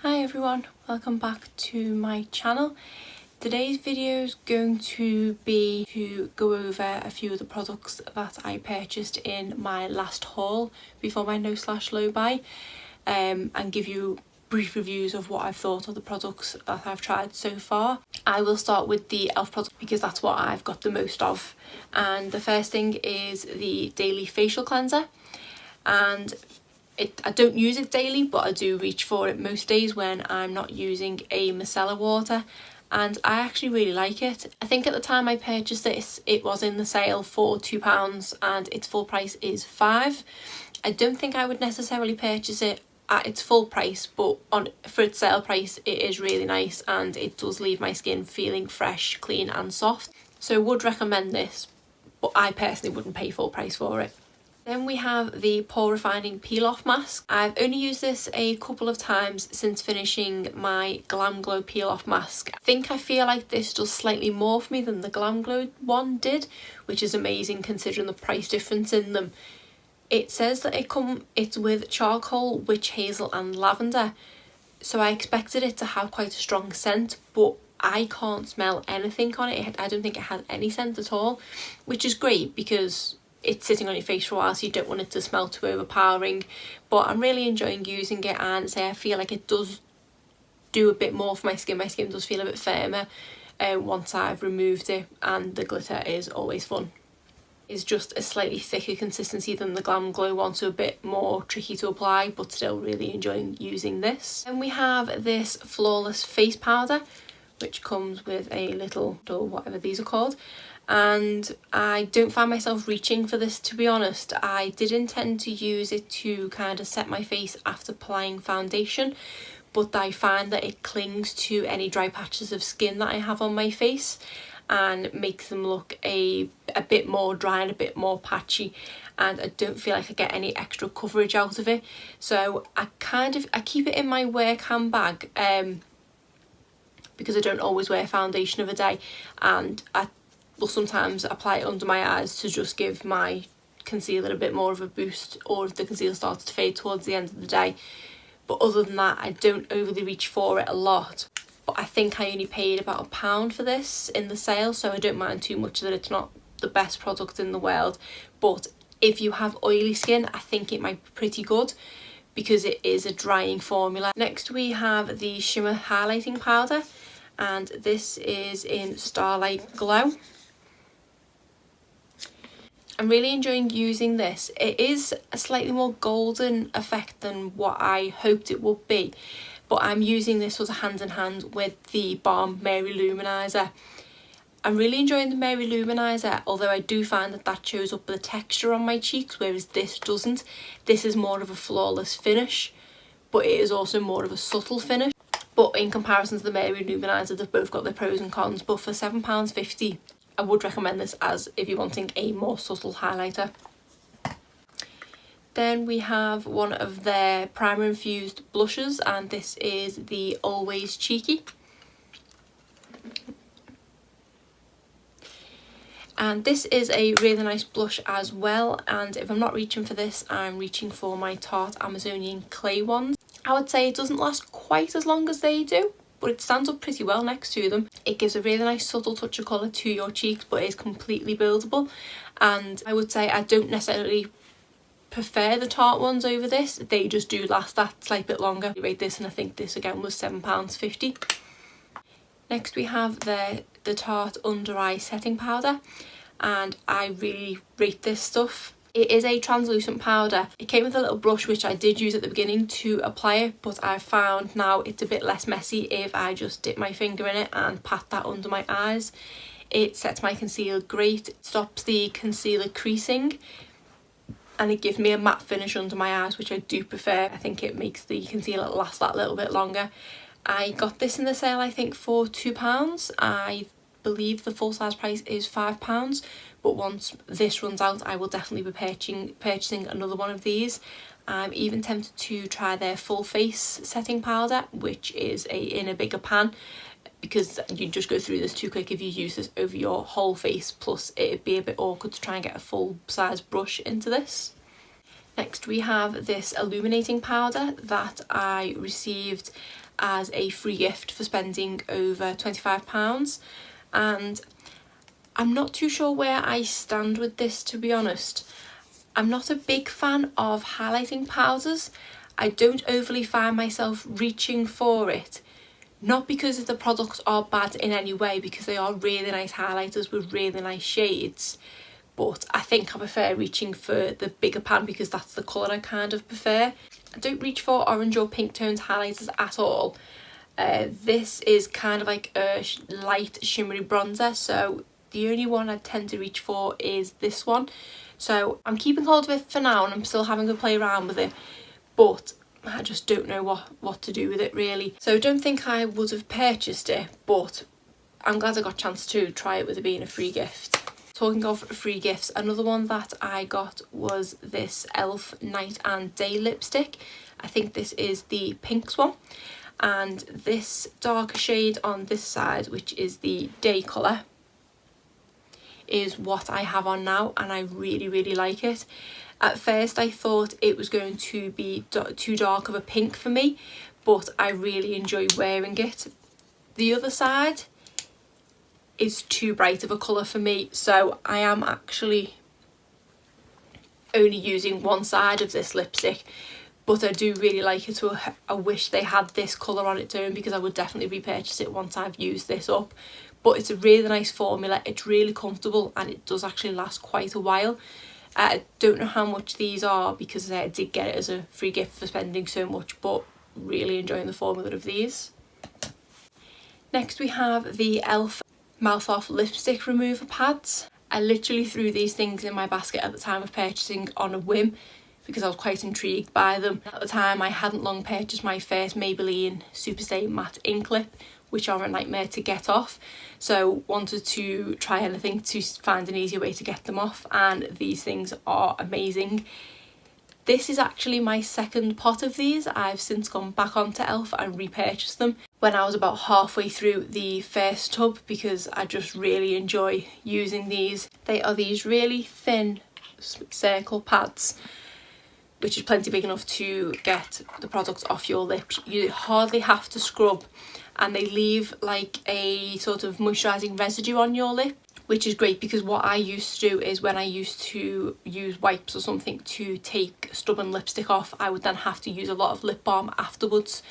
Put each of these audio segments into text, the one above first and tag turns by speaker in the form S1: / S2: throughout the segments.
S1: Hi everyone, welcome back to my channel. Today's video is going to be to go over a few of the products that I purchased in my last haul before my no slash low buy, and give you brief reviews of what I've thought of the products that I've tried so far. I will start with the e.l.f. product because that's what I've got the most of, and the first thing is the daily facial cleanser. And I don't use it daily, but I do reach for it most days when I'm not using a micellar water, and I actually really like it. I think at the time I purchased this, it was in the sale for £2 and its full price is £5. I don't think I would necessarily purchase it at its full price, but for its sale price it is really nice and it does leave my skin feeling fresh, clean and soft. So would recommend this, but I personally wouldn't pay full price for it. Then we have the Pore Refining Peel Off Mask. I've only used this a couple of times since finishing my Glam Glow Peel Off Mask. I feel like this does slightly more for me than the Glam Glow one did, which is amazing considering the price difference in them. It says that it's with charcoal, witch hazel and lavender, so I expected it to have quite a strong scent, but I can't smell anything on it. I don't think it has any scent at all, which is great because it's sitting on your face for a while, so you don't want it to smell too overpowering. But I'm really enjoying using it, and I feel like it does do a bit more for my skin. My skin does feel a bit firmer once I've removed it, and the glitter is always fun. It's just a slightly thicker consistency than the Glam Glow one, so a bit more tricky to apply, but still really enjoying using this. Then we have this Flawless Face Powder, which comes with a little, or whatever these are called, and I don't find myself reaching for this, to be honest. I did intend to use it to kind of set my face after applying foundation, but I find that it clings to any dry patches of skin that I have on my face and makes them look a bit more dry and a bit more patchy, and I don't feel like I get any extra coverage out of it. So I keep it in my work handbag because I don't always wear foundation of a day, and I will sometimes apply it under my eyes to just give my concealer a bit more of a boost, or if the concealer starts to fade towards the end of the day. But other than that, I don't overly reach for it a lot. But I think I only paid about £1 for this in the sale, so I don't mind too much that it's not the best product in the world. But if you have oily skin, I think it might be pretty good because it is a drying formula. Next we have the Shimmer Highlighting Powder, and this is in Starlight Glow. I'm really enjoying using this. It is a slightly more golden effect than what I hoped it would be, but I'm using this sort of hand in hand with the Balm Mary Luminizer. I'm really enjoying the Mary Luminizer, although I do find that shows up the texture on my cheeks, whereas this doesn't. This is more of a flawless finish, but it is also more of a subtle finish. But in comparison to the Mermaid Luminizer, they've both got their pros and cons. But for £7.50, I would recommend this as if you're wanting a more subtle highlighter. Then we have one of their primer infused blushes, and this is the Always Cheeky. And this is a really nice blush as well, and if I'm not reaching for this, I'm reaching for my Tarte Amazonian Clay ones. I would say it doesn't last quite as long as they do, but it stands up pretty well next to them. It gives a really nice subtle touch of colour to your cheeks, but is completely buildable. And I would say I don't necessarily prefer the Tarte ones over this. They just do last that slight bit longer. I rate this, and I think this again was £7.50. Next we have the Tarte Undereye Setting Powder, and I really rate this stuff. It is a translucent powder. It came with a little brush which I did use at the beginning to apply it, but I found now it's a bit less messy if I just dip my finger in it and pat that under my eyes. It sets my concealer great, it stops the concealer creasing, and it gives me a matte finish under my eyes, which I do prefer. I think it makes the concealer last that little bit longer. I got this in the sale, I think, for £2. I believe the full size price is £5, but once this runs out I will definitely be purchasing another one of these. I'm even tempted to try their full face setting powder, which is in a bigger pan, because you just go through this too quick if you use this over your whole face, plus it'd be a bit awkward to try and get a full size brush into this. Next we have this illuminating powder that I received as a free gift for spending over £25, and I'm not too sure where I stand with this, to be honest. I'm not a big fan of highlighting powders. I don't overly find myself reaching for it, not because the products are bad in any way, because they are really nice highlighters with really nice shades, but I think I prefer reaching for the bigger pan because that's the colour I kind of prefer. I don't reach for orange or pink toned highlighters at all. This is kind of like a light shimmery bronzer, so the only one I tend to reach for is this one. So I'm keeping hold of it for now and I'm still having to play around with it, but I just don't know what to do with it really. So I don't think I would have purchased it, but I'm glad I got a chance to try it with it being a free gift. Talking of free gifts, another one that I got was this e.l.f. Night and Day lipstick. I think this is the pinks one, and this darker shade on this side, which is the day colour, is what I have on now, and I really like it. At first I thought it was going to be too dark of a pink for me, but I really enjoy wearing it. The other side is too bright of a colour for me, so I am actually only using one side of this lipstick, but I do really like it. So I wish they had this colour on its own, because I would definitely repurchase it once I've used this up. But it's a really nice formula, it's really comfortable, and it does actually last quite a while. I don't know how much these are because I did get it as a free gift for spending so much, but really enjoying the formula of these. Next we have the e.l.f. Mouth Off lipstick remover pads. I literally threw these things in my basket at the time of purchasing on a whim because I was quite intrigued by them. At the time I hadn't long purchased my first Maybelline Superstay matte ink lip, which are a nightmare to get off, so wanted to try anything to find an easier way to get them off, and these things are amazing. This is actually my second pot of these. I've since gone back onto e.l.f. and repurchased them when I was about halfway through the first tub, because I just really enjoy using these. They are these really thin circle pads, which is plenty big enough to get the product off your lips. You hardly have to scrub, and they leave like a sort of moisturising residue on your lip, which is great, because what I used to do is when I used to use wipes or something to take stubborn lipstick off, I would then have to use a lot of lip balm afterwards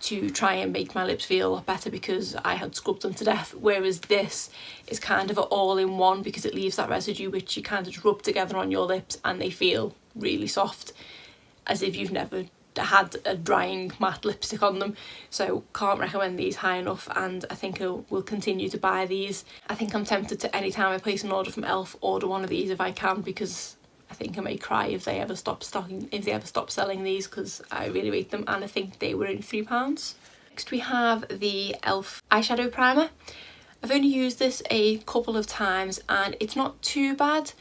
S1: to try and make my lips feel a lot better because I had scrubbed them to death. Whereas this is kind of an all-in-one, because it leaves that residue which you kind of just rub together on your lips and they feel really soft, as if you've never had a drying matte lipstick on them. So can't recommend these high enough, and I think I will continue to buy these. I think I'm tempted to, anytime I place an order from e.l.f., order one of these if I can, because I think I may cry if they ever stop selling these, because I really rate them, and I think they were only £3. Next we have the e.l.f. eyeshadow primer. I've only used this a couple of times and it's not too bad.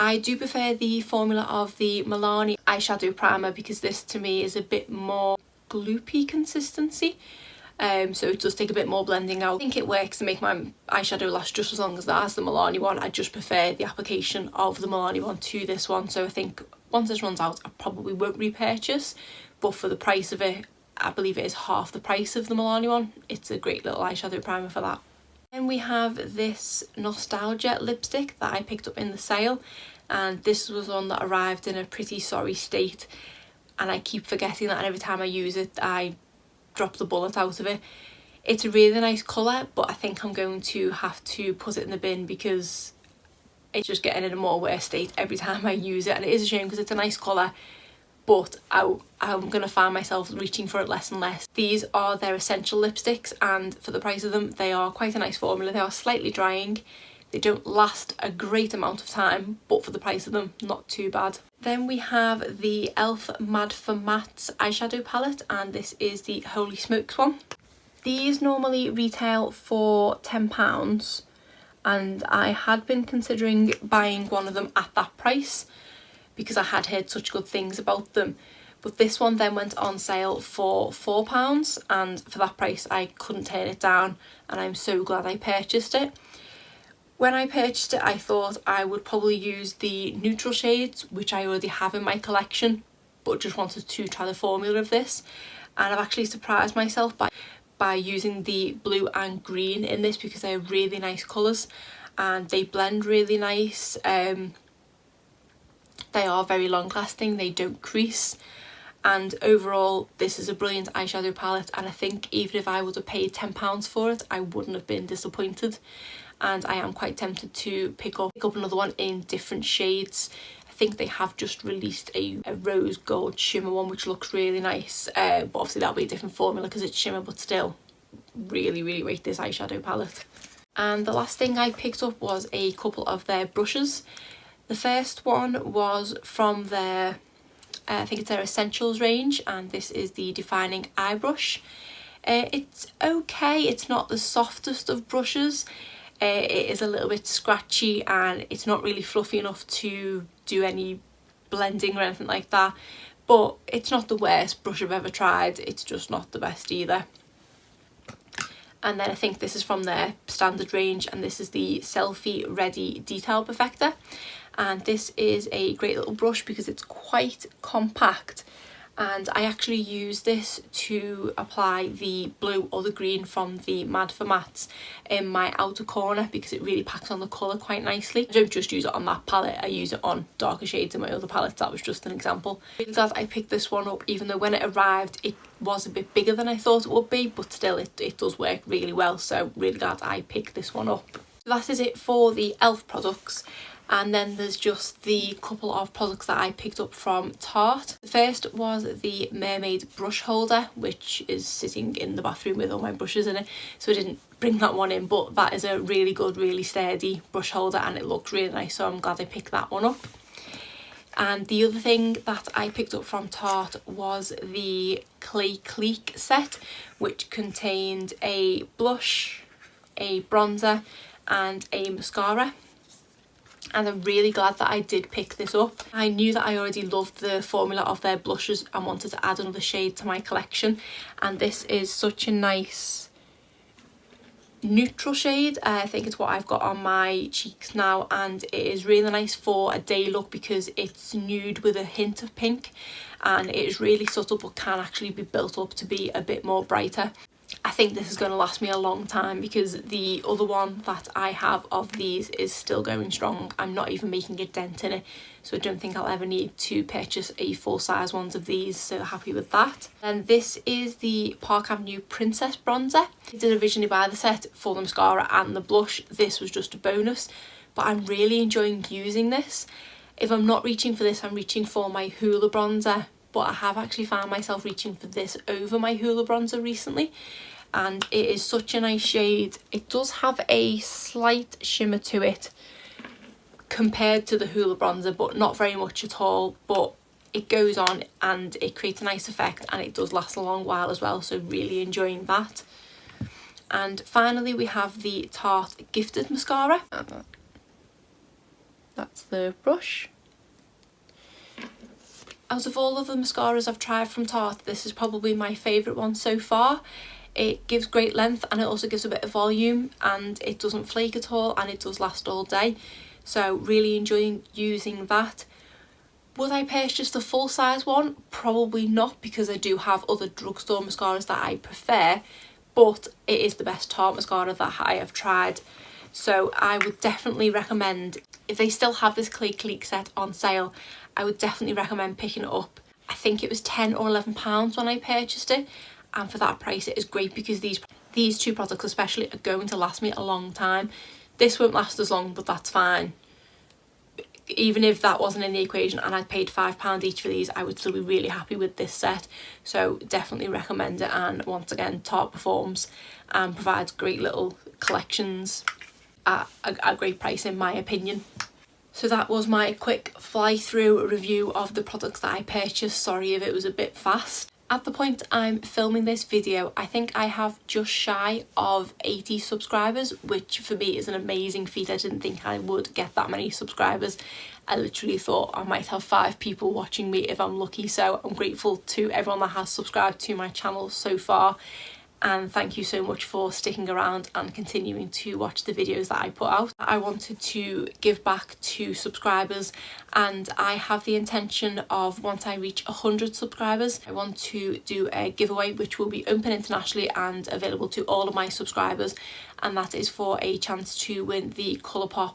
S1: I do prefer the formula of the Milani eyeshadow primer, because this to me is a bit more gloopy consistency, so it does take a bit more blending out. I think it works to make my eyeshadow last just as long as that as the Milani one. I just prefer the application of the Milani one to this one, so I think once this runs out I probably won't repurchase, but for the price of it, I believe it is half the price of the Milani one. It's a great little eyeshadow primer for that. Then we have this Nostalgia lipstick that I picked up in the sale, and this was one that arrived in a pretty sorry state, and I keep forgetting that, and every time I use it I drop the bullet out of it. It's a really nice colour, but I think I'm going to have to put it in the bin because it's just getting in a more worse state every time I use it, and it is a shame because it's a nice colour, but I'm going to find myself reaching for it less and less. These are their essential lipsticks, and for the price of them they are quite a nice formula. They are slightly drying, they don't last a great amount of time, but for the price of them, not too bad. Then we have the e.l.f. Mad for Matte eyeshadow palette, and this is the Holy Smokes one. These normally retail for £10, and I had been considering buying one of them at that price because I had heard such good things about them, but this one then went on sale for £4, and for that price I couldn't turn it down, and I'm so glad I purchased it. When I purchased it I thought I would probably use the neutral shades, which I already have in my collection, but just wanted to try the formula of this, and I've actually surprised myself by using the blue and green in this because they're really nice colours and they blend really nice. They are very long lasting, they don't crease, and overall this is a brilliant eyeshadow palette, and I think even if I would have paid £10 for it I wouldn't have been disappointed, and I am quite tempted to pick up another one in different shades. I think they have just released a rose gold shimmer one which looks really nice, but obviously that'll be a different formula because it's shimmer, but still really rate this eyeshadow palette. And the last thing I picked up was a couple of their brushes. The first one was from their I think it's their Essentials range, and this is the Defining Eye Brush. It's okay, it's not the softest of brushes. It is a little bit scratchy and it's not really fluffy enough to do any blending or anything like that, but it's not the worst brush I've ever tried, it's just not the best either. And then I think this is from their standard range, and this is the Selfie Ready Detail Perfector, and this is a great little brush because it's quite compact, and I actually use this to apply the blue or the green from the Mad for Mattes in my outer corner because it really packs on the colour quite nicely. I don't just use it on that palette, I use it on darker shades in my other palettes. That was just an example. I'm really glad I picked this one up, even though when it arrived it was a bit bigger than I thought it would be, but still it does work really well, so really glad I picked this one up. So that is it for the e.l.f. products. And then there's just the couple of products that I picked up from Tarte. The first was the Mermaid brush holder, which is sitting in the bathroom with all my brushes in it, so I didn't bring that one in, but that is a really good, really sturdy brush holder and it looks really nice, so I'm glad I picked that one up. And the other thing that I picked up from Tarte was the Clay Clique set, which contained a blush, a bronzer and a mascara. And I'm really glad that I did pick this up. I knew that I already loved the formula of their blushes and wanted to add another shade to my collection, and this is such a nice neutral shade. I think it's what I've got on my cheeks now, and it is really nice for a day look because it's nude with a hint of pink, and it is really subtle but can actually be built up to be a bit more brighter. I think this is going to last me a long time because the other one that I have of these is still going strong. I'm not even making a dent in it, so I don't think I'll ever need to purchase a full size ones of these, so happy with that. And this is the Park Avenue Princess bronzer. I did originally buy the set for the mascara and the blush. This was just a bonus, but I'm really enjoying using this. If I'm not reaching for this, I'm reaching for my Hoola bronzer, but I have actually found myself reaching for this over my Hoola bronzer recently, and it is such a nice shade. It does have a slight shimmer to it compared to the Hoola bronzer, but not very much at all, but it goes on and it creates a nice effect, and it does last a long while as well, so really enjoying that. And finally we have the Tarte Gifted mascara. That's the brush. Out of all of the mascaras I've tried from Tarte, this is probably my favourite one so far. It gives great length and it also gives a bit of volume, and it doesn't flake at all, and it does last all day. So really enjoying using that. Would I purchase the full size one? Probably not, because I do have other drugstore mascaras that I prefer, but it is the best Tarte mascara that I have tried. So I would definitely recommend, if they still have this Clay Clique set on sale, I would definitely recommend picking it up. I think it was £10 or £11 when I purchased it, and for that price it is great because these two products especially are going to last me a long time. This won't last as long, but that's fine. Even if that wasn't in the equation and I'd paid £5 each for these, I would still be really happy with this set. So definitely recommend it, and once again Tarte performs and provides great little collections at a great price in my opinion. So that was my quick fly through review of the products that I purchased. Sorry if it was a bit fast. At the point I'm filming this video, I think I have just shy of 80 subscribers, which for me is an amazing feat. I didn't think I would get that many subscribers. I literally thought I might have 5 people watching me if I'm lucky, so I'm grateful to everyone that has subscribed to my channel so far. and thank you so much for sticking around and continuing to watch the videos that I put out. I wanted to give back to subscribers, and I have the intention of, once I reach 100 subscribers, I want to do a giveaway which will be open internationally and available to all of my subscribers, and that is for a chance to win the Colourpop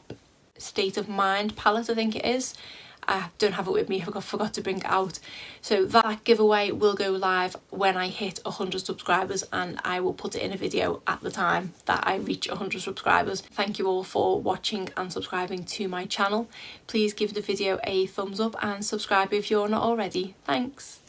S1: State of Mind palette, I think it is. I don't have it with me, I forgot to bring it out. So that giveaway will go live when I hit 100 subscribers, and I will put it in a video at the time that I reach 100 subscribers. Thank you all for watching and subscribing to my channel. Please give the video a thumbs up and subscribe if you're not already. Thanks.